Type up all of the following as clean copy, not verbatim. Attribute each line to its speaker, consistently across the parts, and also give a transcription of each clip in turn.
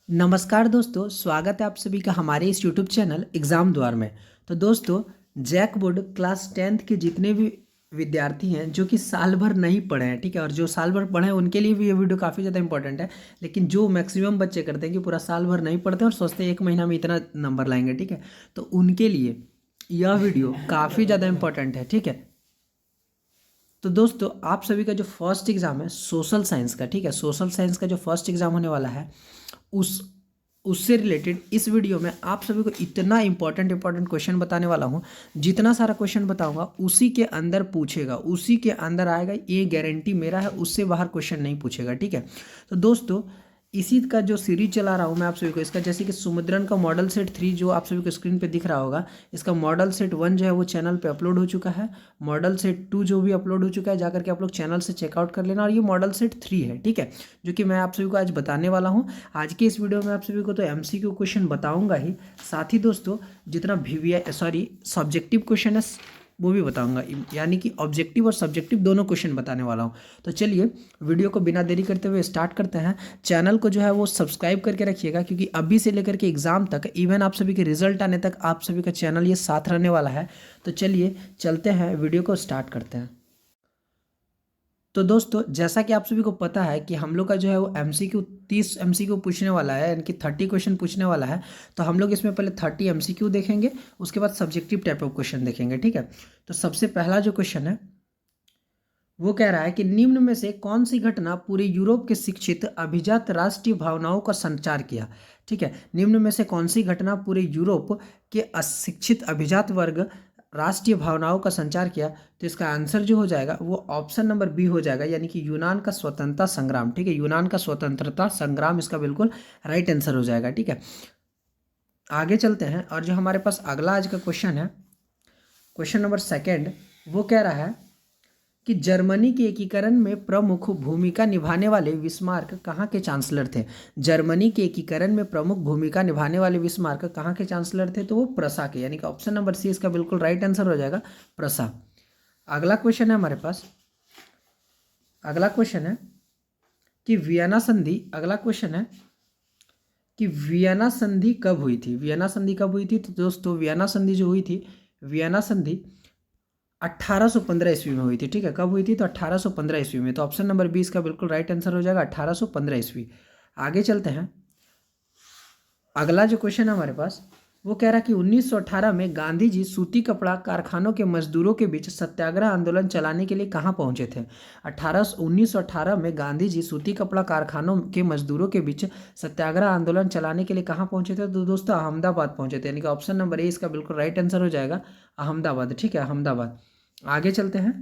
Speaker 1: नमस्कार दोस्तों, स्वागत है आप सभी का हमारे इस यूट्यूब चैनल एग्ज़ाम द्वार में। तो दोस्तों, जैक बोर्ड क्लास 10th के जितने भी विद्यार्थी हैं जो कि साल भर नहीं पढ़े हैं, ठीक है, और जो साल भर पढ़े हैं उनके लिए भी ये वीडियो काफ़ी ज़्यादा इंपॉर्टेंट है। लेकिन जो मैक्सिमम बच्चे करते हैं कि पूरा साल भर नहीं पढ़ते हैं और सोचते हैं एक महीना में इतना नंबर लाएंगे, ठीक है, तो उनके लिए यह वीडियो काफ़ी ज़्यादा इंपॉर्टेंट है, ठीक है। तो दोस्तों, आप सभी का जो फर्स्ट एग्ज़ाम है सोशल साइंस का, ठीक है, सोशल साइंस का जो फर्स्ट एग्ज़ाम होने वाला है उस उससे रिलेटेड इस वीडियो में आप सभी को इतना इंपॉर्टेंट क्वेश्चन बताने वाला हूँ। जितना सारा क्वेश्चन बताऊंगा उसी के अंदर पूछेगा, उसी के अंदर आएगा, ये गारंटी मेरा है, उससे बाहर क्वेश्चन नहीं पूछेगा, ठीक है। तो दोस्तों, इसी का जो सीरीज चला रहा हूँ मैं आप सभी को, इसका जैसे कि सुमुद्रन का मॉडल सेट 3 जो आप सभी को स्क्रीन पे दिख रहा होगा, इसका मॉडल सेट 1 जो है वो चैनल पे अपलोड हो चुका है। मॉडल सेट 2 जो भी अपलोड हो चुका है, जाकर के आप लोग चैनल से चेकआउट कर लेना। और ये मॉडल सेट 3 है, ठीक है, जो कि मैं आप सभी को आज बताने वाला हूँ। आज के इस वीडियो में आप सभी को तो एमसीक्यू क्वेश्चन बताऊंगा ही, साथ ही दोस्तों जितना सब्जेक्टिव क्वेश्चन है वो भी बताऊंगा, यानी कि ऑब्जेक्टिव और सब्जेक्टिव दोनों क्वेश्चन बताने वाला हूं। तो चलिए वीडियो को बिना देरी करते हुए स्टार्ट करते हैं। चैनल को जो है वो सब्सक्राइब करके रखिएगा, क्योंकि अभी से लेकर के एग्जाम तक, इवन आप सभी के रिजल्ट आने तक आप सभी का चैनल ये साथ रहने वाला है। तो चलिए चलते हैं, वीडियो को स्टार्ट करते हैं। तो दोस्तों, जैसा कि आप सभी को पता है कि हम लोग का जो है वो एमसीक्यू 30 एमसीक्यू पूछने वाला है, यानी कि 30 क्वेश्चन पूछने वाला है। तो हम लोग इसमें पहले 30 एमसीक्यू देखेंगे, उसके बाद सब्जेक्टिव टाइप ऑफ क्वेश्चन देखेंगे, ठीक है। तो सबसे पहला जो क्वेश्चन है वो कह रहा है कि निम्न में से कौन सी घटना पूरे यूरोप के शिक्षित अभिजात राष्ट्रीय भावनाओं का संचार किया, ठीक है। निम्न में से कौन सी घटना पूरे यूरोप के अशिक्षित अभिजात वर्ग राष्ट्रीय भावनाओं का संचार किया। तो इसका आंसर जो हो जाएगा वो ऑप्शन नंबर बी हो जाएगा, यानी कि यूनान का स्वतंत्रता संग्राम, ठीक है। यूनान का स्वतंत्रता संग्राम इसका बिल्कुल राइट आंसर हो जाएगा, ठीक है। आगे चलते हैं, और जो हमारे पास अगला आज का क्वेश्चन है, क्वेश्चन नंबर सेकेंड, वो कह रहा है कि जर्मनी के एकीकरण में प्रमुख भूमिका निभाने वाले बिस्मार्क कहाँ के चांसलर थे। जर्मनी के एकीकरण में प्रमुख भूमिका निभाने वाले बिस्मार्क कहाँ के चांसलर थे, तो वो प्रसा के, यानी कि ऑप्शन नंबर सी इसका बिल्कुल राइट आंसर हो जाएगा, प्रसा। अगला क्वेश्चन है हमारे पास, अगला क्वेश्चन है कि वियना संधि, अगला क्वेश्चन है कि वियना संधि कब हुई थी। वियना संधि कब हुई थी, तो दोस्तों वियना संधि जो हुई थी, वियना संधि 1815 ईस्वी में हुई थी, ठीक है। कब हुई थी, तो 1815 ईस्वी में। तो ऑप्शन नंबर 20 का बिल्कुल राइट आंसर हो जाएगा 1815 ईस्वी। आगे चलते हैं, अगला जो क्वेश्चन है हमारे पास वो कह रहा है कि 1918 में गांधी जी सूती कपड़ा कारखानों के मजदूरों के बीच सत्याग्रह आंदोलन चलाने के लिए कहाँ पहुंचे थे। 1918 में गांधी जी सूती कपड़ा कारखानों के मजदूरों के बीच सत्याग्रह आंदोलन चलाने के लिए कहाँ पहुंचे थे, तो दोस्तों अहमदाबाद पहुंचे थे, यानी कि ऑप्शन नंबर ए इसका बिल्कुल राइट आंसर हो जाएगा, अहमदाबाद, ठीक है, अहमदाबाद। आगे चलते हैं,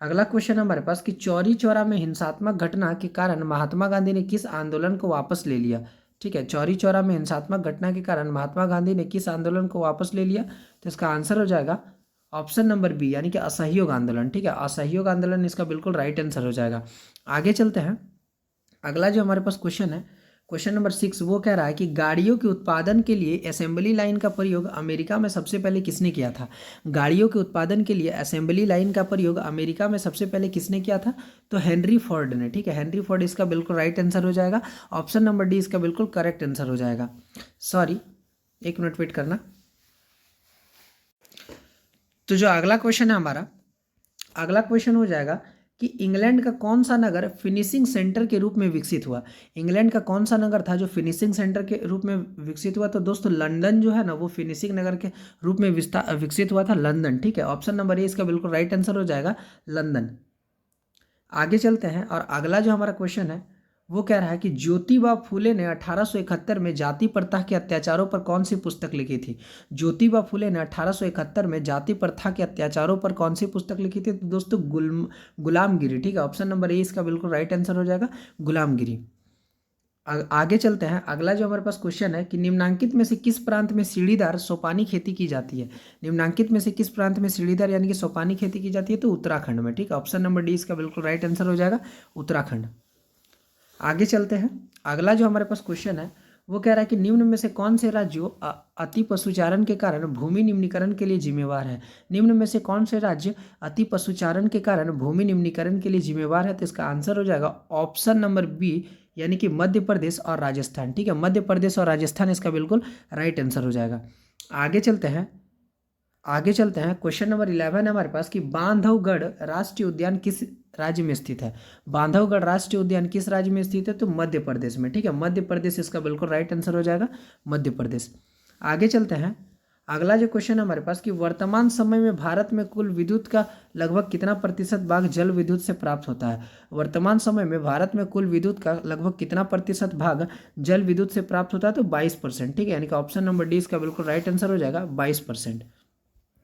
Speaker 1: अगला क्वेश्चन है हमारे पास कि चौरी चौरा में हिंसात्मक घटना के कारण महात्मा गांधी ने किस आंदोलन को वापस ले लिया, ठीक है। चौरी चौरा में हिंसात्मक घटना के कारण महात्मा गांधी ने किस आंदोलन को वापस ले लिया, तो इसका आंसर हो जाएगा ऑप्शन नंबर बी, यानी कि असहयोग आंदोलन, ठीक है। असहयोग आंदोलन इसका बिल्कुल राइट आंसर हो जाएगा। आगे चलते हैं, अगला जो हमारे पास क्वेश्चन है, क्वेश्चन नंबर 6, वो कह रहा है कि गाड़ियों के उत्पादन के लिए असेंबली लाइन का प्रयोग अमेरिका में सबसे पहले किसने किया था। गाड़ियों के उत्पादन के लिए असेंबली लाइन का प्रयोग अमेरिका में सबसे पहले किसने किया था, तो हेनरी फोर्ड ने, ठीक है। हेनरी फोर्ड इसका बिल्कुल राइट आंसर हो जाएगा, ऑप्शन नंबर डी इसका बिल्कुल करेक्ट आंसर हो जाएगा। सॉरी, एक मिनट वेट करना। तो जो अगला क्वेश्चन है हमारा, अगला क्वेश्चन हो जाएगा कि इंग्लैंड का कौन सा नगर फिनिशिंग सेंटर के रूप में विकसित हुआ। इंग्लैंड का कौन सा नगर था जो फिनिशिंग सेंटर के रूप में विकसित हुआ, तो दोस्तों लंदन जो है ना वो फिनिशिंग नगर के रूप में विकसित हुआ था, लंदन, ठीक है। ऑप्शन नंबर ए इसका बिल्कुल राइट आंसर हो जाएगा, लंदन। आगे चलते हैं, और अगला जो हमारा क्वेश्चन है वो कह रहा है कि ज्योतिबा फूले ने 1871 में जाति प्रथा के अत्याचारों पर कौन सी पुस्तक लिखी थी। ज्योतिबा फूले ने 1871 में जाति प्रथा के अत्याचारों पर कौन सी पुस्तक लिखी थी, तो दोस्तों गुलामगिरी, ठीक है। ऑप्शन नंबर ए इसका बिल्कुल राइट आंसर हो जाएगा, गुलामगिरी। आगे चलते हैं, अगला जो हमारे पास क्वेश्चन है कि निम्नांकित में से किस प्रांत में सीढ़ीदार सोपानी खेती की जाती है। निम्नांकित में से किस प्रांत में सीढ़ीदार यानी कि सोपानी खेती की जाती है, तो उत्तराखंड में, ठीक है। ऑप्शन नंबर डी इसका बिल्कुल राइट आंसर हो जाएगा, उत्तराखंड। आगे चलते हैं, अगला जो हमारे पास क्वेश्चन है वो कह रहा है कि निम्न में से कौन से राज्य अति पशुचारण के कारण भूमि निम्नीकरण के लिए जिम्मेवार है। निम्न में से कौन से राज्य अति पशुचारण के कारण भूमि निम्नीकरण के लिए जिम्मेवार है, तो इसका आंसर हो जाएगा ऑप्शन नंबर बी, यानी कि मध्य प्रदेश और राजस्थान। ठीक है, मध्य प्रदेश और राजस्थान इसका बिल्कुल राइट आंसर हो जाएगा। आगे चलते हैं क्वेश्चन नंबर 11 है हमारे पास कि बांधवगढ़ राष्ट्रीय उद्यान किस राज्य में स्थित है। बांधवगढ़ राष्ट्रीय उद्यान किस राज्य में स्थित है, तो मध्य प्रदेश में। ठीक है, मध्य प्रदेश इसका बिल्कुल राइट आंसर हो जाएगा, मध्य प्रदेश। आगे चलते हैं, अगला जो क्वेश्चन है हमारे पास कि वर्तमान समय में भारत में कुल विद्युत का लगभग कितना प्रतिशत भाग जल विद्युत से प्राप्त होता है। वर्तमान समय में भारत में कुल विद्युत का लगभग कितना प्रतिशत भाग जल विद्युत से प्राप्त होता है, तो 22%। ठीक है, यानी कि ऑप्शन नंबर डी इसका बिल्कुल राइट आंसर हो जाएगा, 22%।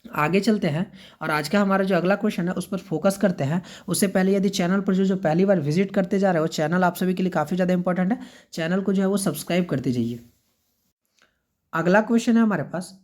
Speaker 1: आगे चलते हैं और आज का हमारा जो अगला क्वेश्चन है उस पर फोकस करते हैं। उससे पहले यदि चैनल पर जो पहली बार विजिट करते जा रहे हो, चैनल आप सभी के लिए काफ़ी ज़्यादा इंपॉर्टेंट है, चैनल को जो है वो सब्सक्राइब करते जाइए। अगला क्वेश्चन है हमारे पास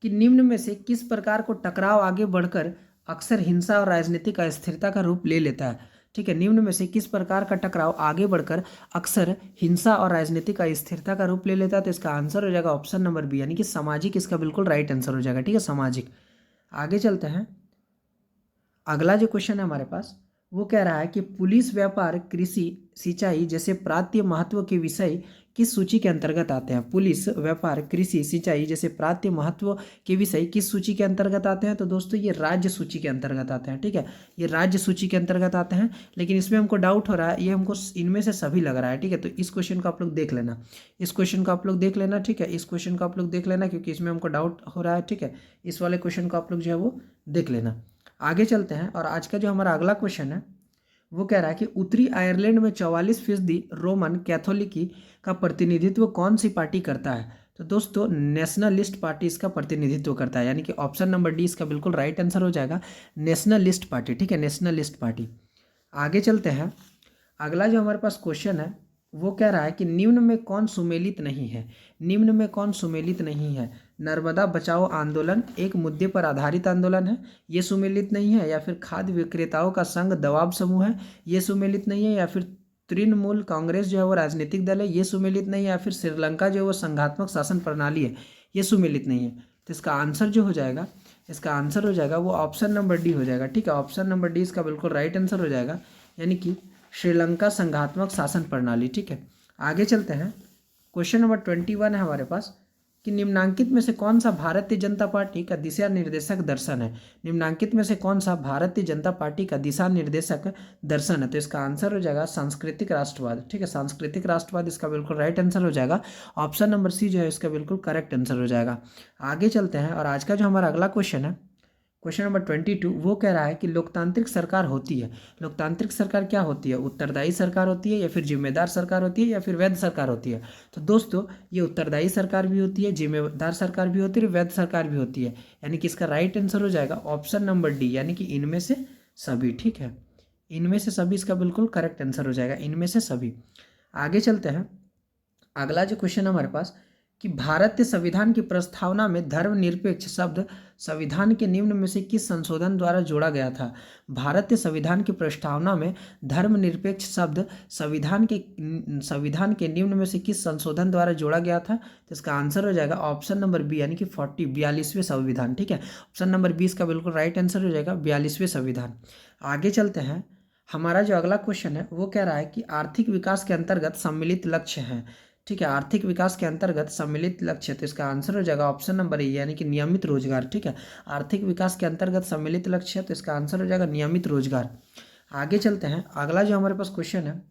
Speaker 1: कि निम्न में से किस प्रकार को टकराव आगे बढ़कर अक्सर हिंसा और राजनीतिक अस्थिरता का रूप ले लेता है। ठीक है, निम्न में से किस प्रकार का टकराव आगे बढ़कर अक्सर हिंसा और राजनीतिक अस्थिरता का रूप ले लेता है, तो इसका आंसर हो जाएगा ऑप्शन नंबर बी, यानी कि सामाजिक इसका बिल्कुल राइट आंसर हो जाएगा। ठीक है, सामाजिक। आगे चलते हैं, अगला जो क्वेश्चन है हमारे पास वो कह रहा है कि पुलिस, व्यापार, कृषि, सिंचाई जैसे प्रांतीय महत्व के विषय किस सूची के अंतर्गत आते हैं। पुलिस, व्यापार, कृषि, सिंचाई जैसे प्रांतीय महत्व के विषय किस सूची के अंतर्गत आते हैं, तो दोस्तों ये राज्य सूची के अंतर्गत आते हैं। ठीक है, ये राज्य सूची के अंतर्गत आते हैं, लेकिन इसमें हमको डाउट हो रहा है, ये हमको इनमें से सभी लग रहा है। ठीक है, तो इस क्वेश्चन को आप लोग देख लेना, इस क्वेश्चन को आप लोग देख लेना। ठीक है, इस क्वेश्चन को आप लोग देख लेना, क्योंकि इसमें हमको डाउट हो रहा है। ठीक है, इस वाले क्वेश्चन को आप लोग जो है वो देख लेना। आगे चलते हैं और आज का जो हमारा अगला क्वेश्चन है वो कह रहा है कि उत्तरी आयरलैंड में 44% रोमन कैथोलिकी का प्रतिनिधित्व कौन सी पार्टी करता है, तो दोस्तों नेशनलिस्ट पार्टी इसका प्रतिनिधित्व करता है, यानी कि ऑप्शन नंबर डी इसका बिल्कुल राइट आंसर हो जाएगा, नेशनलिस्ट पार्टी। ठीक है, नेशनलिस्ट पार्टी। आगे चलते हैं, अगला जो हमारे पास क्वेश्चन है वो कह रहा है कि निम्न में कौन सुमेलित नहीं है। निम्न में कौन सुमेलित नहीं है। नर्मदा बचाओ आंदोलन एक मुद्दे पर आधारित आंदोलन है, ये सुमेलित नहीं है। या फिर खाद्य विक्रेताओं का संघ दबाव समूह है, ये सुमेलित नहीं है। या फिर तृणमूल कांग्रेस जो है वो राजनीतिक दल है, ये सुमेलित नहीं है। या फिर श्रीलंका जो है वो संघात्मक शासन प्रणाली है, ये सुमेलित नहीं है। तो इसका आंसर जो हो जाएगा, इसका आंसर हो जाएगा वो ऑप्शन नंबर डी हो जाएगा। ठीक है, ऑप्शन नंबर डी इसका बिल्कुल राइट आंसर हो जाएगा, यानी कि श्रीलंका संघात्मक शासन प्रणाली। ठीक है, आगे चलते हैं, क्वेश्चन नंबर 21 है हमारे पास कि निम्नांकित में से कौन सा भारतीय जनता पार्टी का दिशा निर्देशक दर्शन है। निम्नांकित में से कौन सा भारतीय जनता पार्टी का दिशा निर्देशक दर्शन है, तो इसका आंसर हो जाएगा सांस्कृतिक राष्ट्रवाद। ठीक है, सांस्कृतिक राष्ट्रवाद इसका बिल्कुल राइट आंसर हो जाएगा, ऑप्शन नंबर सी जो है इसका बिल्कुल करेक्ट आंसर हो जाएगा। आगे चलते हैं और आज का जो हमारा अगला क्वेश्चन है, क्वेश्चन नंबर 22, वो कह रहा है कि लोकतांत्रिक सरकार होती है। लोकतांत्रिक सरकार क्या होती है, उत्तरदायी सरकार होती है, या फिर जिम्मेदार सरकार होती है, या फिर वैध सरकार होती है। तो दोस्तों ये उत्तरदायी सरकार भी होती है, जिम्मेदार सरकार भी होती है, वैध सरकार भी होती है, यानी कि इसका राइट आंसर हो जाएगा ऑप्शन नंबर डी, यानी कि इनमें से सभी। ठीक है, इनमें से सभी इसका बिल्कुल करेक्ट आंसर हो जाएगा, इनमें से सभी। आगे चलते हैं, अगला जो क्वेश्चन है हमारे पास कि भारतीय संविधान की प्रस्तावना में धर्मनिरपेक्ष शब्द संविधान के निम्न में से किस संशोधन द्वारा जोड़ा गया था। भारतीय संविधान की प्रस्तावना में धर्मनिरपेक्ष शब्द संविधान के निम्न में से किस संशोधन द्वारा जोड़ा गया था, तो इसका आंसर हो जाएगा ऑप्शन नंबर बी, यानी कि 42वें संविधान। ठीक है, ऑप्शन नंबर 20 का बिल्कुल राइट आंसर हो जाएगा 42वें संविधान। आगे चलते हैं, हमारा जो अगला क्वेश्चन है वो कह रहा है कि आर्थिक विकास के अंतर्गत सम्मिलित लक्ष्य है। ठीक है, आर्थिक विकास के अंतर्गत सम्मिलित लक्ष्य, तो इसका आंसर हो जाएगा ऑप्शन नंबर ए, यानी कि नियमित रोजगार। ठीक है, आर्थिक विकास के अंतर्गत सम्मिलित लक्ष्य है, तो इसका आंसर हो जाएगा नियमित रोजगार। आगे चलते हैं, अगला जो हमारे पास क्वेश्चन है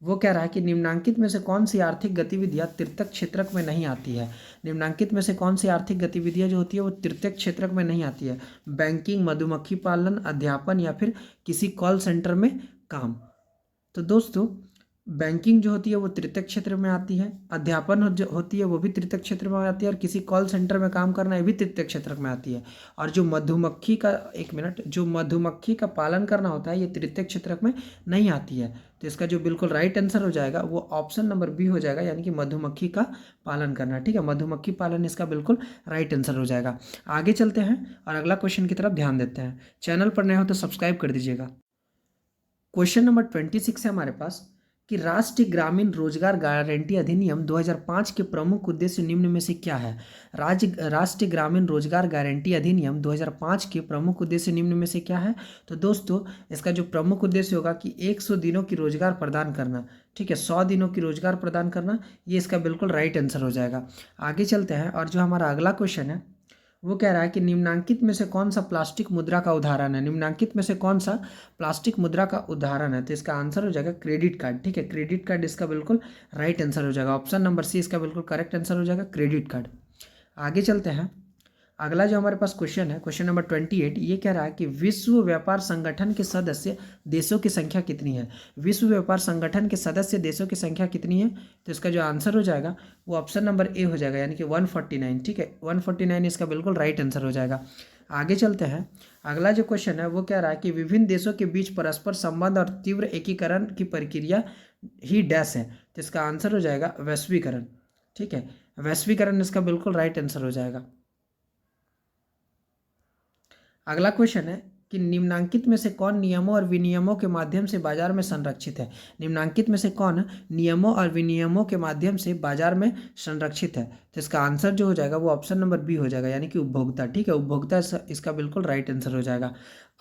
Speaker 1: वो कह रहा है कि निम्नांकित में से कौन सी आर्थिक गतिविधियां तृतीयक क्षेत्रक में नहीं आती है। निम्नांकित में से कौन सी आर्थिक गतिविधियां जो होती है वो तृतीयक क्षेत्रक में नहीं आती है। बैंकिंग, मधुमक्खी पालन, अध्यापन, या फिर किसी कॉल सेंटर में काम। तो दोस्तों बैंकिंग जो होती है वो तृतीयक क्षेत्र में आती है, अध्यापन जो होती है वो भी तृतीयक क्षेत्र में आती है, और किसी कॉल सेंटर में काम करना ये भी तृतीयक क्षेत्र में आती है। और जो मधुमक्खी का, एक मिनट, जो मधुमक्खी का पालन करना होता है ये तृतीयक क्षेत्र में नहीं आती है। तो इसका जो बिल्कुल राइट आंसर हो जाएगा वो ऑप्शन नंबर बी हो जाएगा, यानी कि मधुमक्खी का पालन करना। ठीक है, मधुमक्खी पालन इसका बिल्कुल राइट आंसर हो जाएगा। आगे चलते हैं और अगला क्वेश्चन की तरफ ध्यान देते हैं। चैनल पर नए हो तो सब्सक्राइब कर दीजिएगा। क्वेश्चन नंबर 26 है हमारे पास कि राष्ट्रीय ग्रामीण रोजगार गारंटी अधिनियम 2005 के प्रमुख उद्देश्य निम्न में से क्या है। राष्ट्रीय ग्रामीण रोजगार गारंटी अधिनियम 2005 के प्रमुख उद्देश्य निम्न में से क्या है, तो दोस्तों इसका जो प्रमुख उद्देश्य होगा कि 100 दिनों की रोजगार प्रदान करना। ठीक है, 100 दिनों की रोजगार प्रदान करना, ये इसका बिल्कुल राइट आंसर हो जाएगा। आगे चलते हैं और जो हमारा अगला क्वेश्चन है वो कह रहा है कि निम्नांकित में से कौन सा प्लास्टिक मुद्रा का उदाहरण है। निम्नांकित में से कौन सा प्लास्टिक मुद्रा का उदाहरण है, तो इसका आंसर हो जाएगा क्रेडिट कार्ड। ठीक है, क्रेडिट कार्ड इसका बिल्कुल राइट आंसर हो जाएगा। ऑप्शन नंबर सी इसका बिल्कुल करेक्ट आंसर हो जाएगा, क्रेडिट कार्ड। आगे चलते हैं, अगला जो हमारे पास क्वेश्चन है, क्वेश्चन नंबर 28, ये कह रहा है कि विश्व व्यापार संगठन के सदस्य देशों की संख्या कितनी है। विश्व व्यापार संगठन के सदस्य देशों की संख्या कितनी है, तो इसका जो आंसर हो जाएगा वो ऑप्शन नंबर ए हो जाएगा, यानी कि 149। ठीक है, 149 इसका बिल्कुल राइट आंसर हो जाएगा। आगे चलते हैं, अगला जो क्वेश्चन है वो कह रहा है कि विभिन्न देशों के बीच परस्पर संबंध और तीव्र एकीकरण की प्रक्रिया ही डैश है, तो इसका आंसर हो जाएगा वैश्वीकरण। ठीक है, वैश्वीकरण इसका बिल्कुल राइट आंसर हो जाएगा। अगला क्वेश्चन है कि निम्नांकित में से कौन नियमों और विनियमों के माध्यम से बाजार में संरक्षित है। निम्नांकित में से कौन नियमों और विनियमों के माध्यम से बाजार में संरक्षित है, तो इसका आंसर जो हो जाएगा वो ऑप्शन नंबर बी हो जाएगा, यानी कि उपभोक्ता। ठीक है, उपभोक्ता इसका बिल्कुल राइट आंसर हो जाएगा।